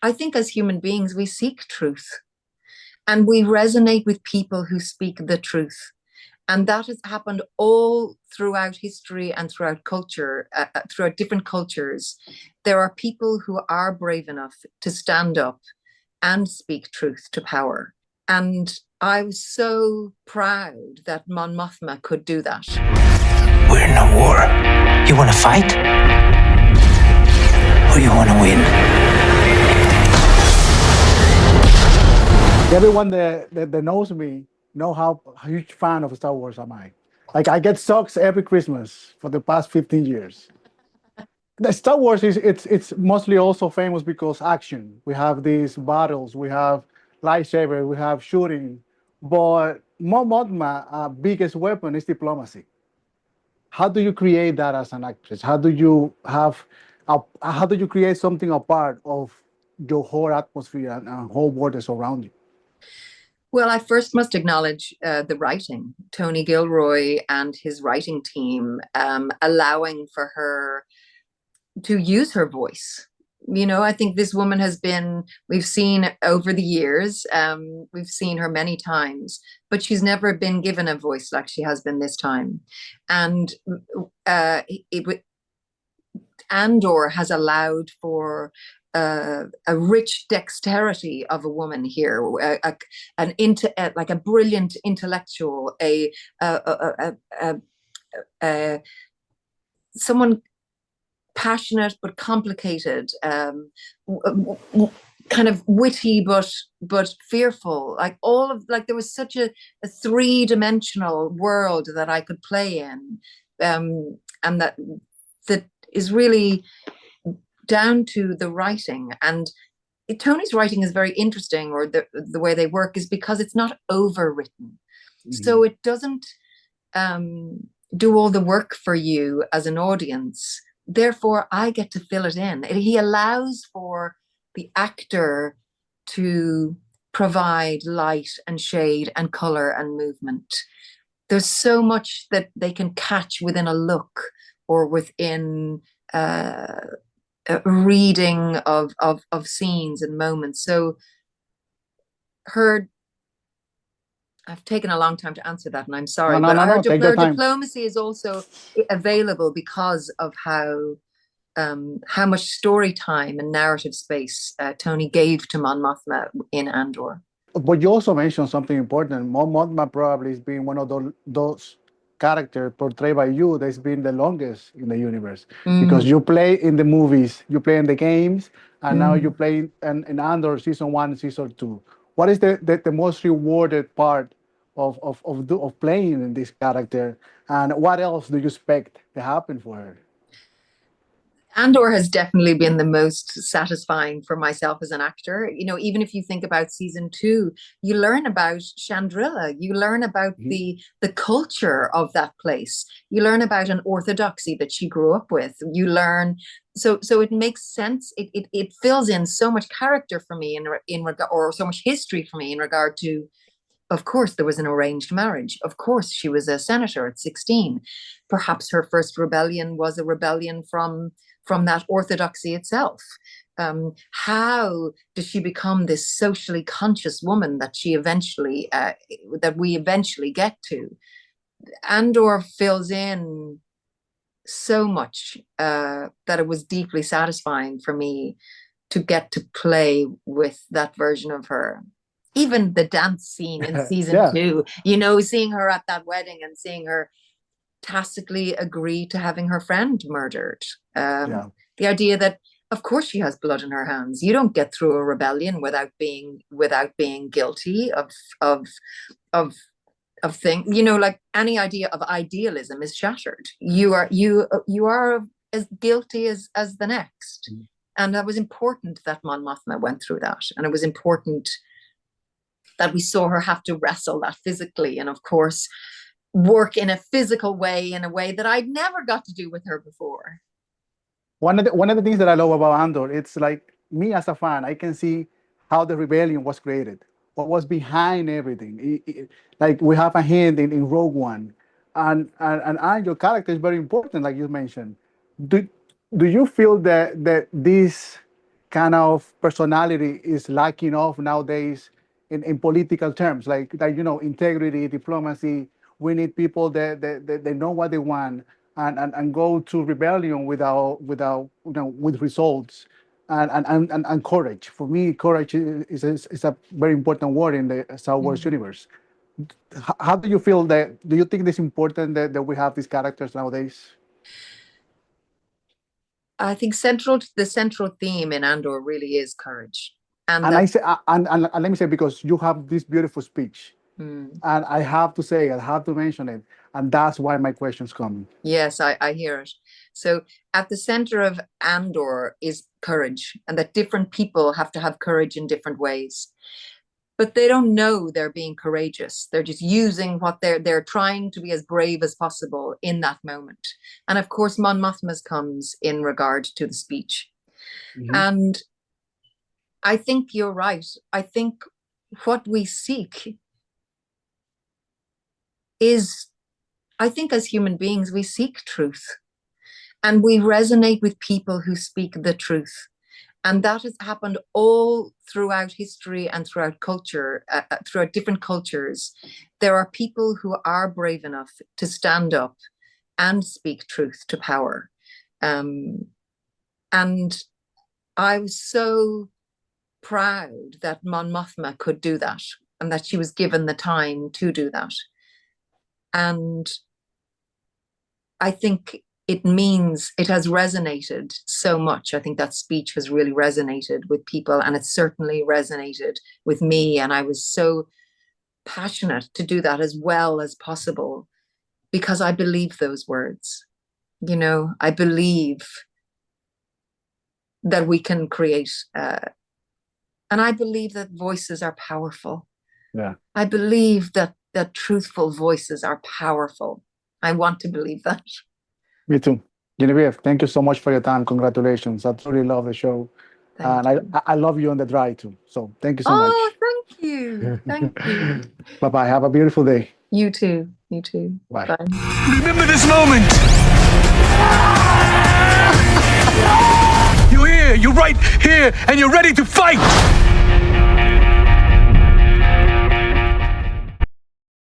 I think as human beings, we seek truth and we resonate with people who speak the truth. And that has happened all throughout history and throughout culture, throughout different cultures. There are people who are brave enough to stand up and speak truth to power. And I was so proud that Mon Mothma could do that. We're in a war. You want to fight? Or you want to win? Everyone that knows me know how huge fan of Star Wars am I. Like, I get socks every Christmas for the past 15 years. The Star Wars it's mostly also famous because action. We have these battles, we have lightsaber, we have shooting. But Mon Mothma, biggest weapon is diplomacy. How do you create that as an actress? How do you create something apart of your whole atmosphere and whole world that's around you? Well, I first must acknowledge the writing, Tony Gilroy and his writing team, allowing for her to use her voice. You know, I think this woman we've seen over the years, we've seen her many times, but she's never been given a voice like she has been this time. And Andor has allowed for a rich dexterity of a woman here, like a brilliant intellectual, someone passionate but complicated, kind of witty but fearful. There was such a three-dimensional world that I could play in, and that is really down to the writing. And Tony's writing is very interesting, or the way they work is because it's not overwritten. Mm-hmm. So it doesn't do all the work for you as an audience. Therefore, I get to fill it in. He allows for the actor to provide light and shade and color and movement. There's so much that they can catch within a look or within a reading of scenes and moments. So I've taken a long time to answer that, and I'm sorry, but her diplomacy is also available because of how much story time and narrative space Tony gave to Mon Mothma in Andor. But you also mentioned something important. Mon Mothma probably has been one of those characters portrayed by you that's been the longest in the universe. Because you play in the movies, you play in the games, and now you play in Andor season 1, season 2. What is the most rewarded part of playing in this character, and what else do you expect to happen for her? Andor has definitely been the most satisfying for myself as an actor. You know, even if you think about season 2, you learn about Chandrila, you learn about the culture of that place, you learn about an orthodoxy that she grew up with. You learn, so it makes sense. It fills in so much character for me in regard, or so much history for me in regard to. Of course, there was an arranged marriage. Of course, she was a senator at 16. Perhaps her first rebellion was a rebellion from that orthodoxy itself. How does she become this socially conscious woman that we eventually get to? Andor fills in so much that it was deeply satisfying for me to get to play with that version of her. Even the dance scene in season 2, you know, seeing her at that wedding and seeing her tacitly agree to having her friend murdered. The idea that, of course, she has blood in her hands. You don't get through a rebellion without being guilty of things. You know, like any idea of idealism is shattered. You are as guilty as the next. And that was important that Mon Mothma went through that, and it was important that we saw her have to wrestle that physically, and of course work in a physical way, in a way that I'd never got to do with her before. One of the things that I love about Andor, it's like, me as a fan, I can see how the rebellion was created, what was behind everything. Like, we have a hand in Rogue One, and your character is very important, like you mentioned. Do you feel that this kind of personality is lacking of nowadays in political terms, like integrity, diplomacy. We need people that they know what they want and go to rebellion with results and courage. For me, courage is a very important word in the Star Wars universe. How do you feel that? Do you think it's important that we have these characters nowadays? I think the central theme in Andor really is courage. And I say, and let me say, because you have this beautiful speech, and I have to mention it, and that's why my questions come. Yes, I hear it. So at the center of Andor is courage, and that different people have to have courage in different ways. But they don't know they're being courageous. They're just using what they're trying to be as brave as possible in that moment. And of course, Mon Mothma's comes in regard to the speech. And I think you're right. I think what we seek is, I think as human beings, we seek truth. And we resonate with people who speak the truth. And that has happened all throughout history and throughout culture, throughout different cultures. There are people who are brave enough to stand up and speak truth to power. And I was so proud that Mon Mothma could do that and that she was given the time to do that. And I think it has resonated so much. I think that speech has really resonated with people, and it certainly resonated with me. And I was so passionate to do that as well as possible because I believe those words. I believe that we can create, and I believe that voices are powerful. Yeah. I believe that truthful voices are powerful. I want to believe that. Me too. Genevieve, thank you so much for your time. Congratulations. I truly love the show. I love you on the drive too. So thank you so much. Oh, thank you. Thank you. Bye-bye. Have a beautiful day. You too. You too. Bye. Bye. Remember this moment. You're here, you're right here, and you're ready to fight.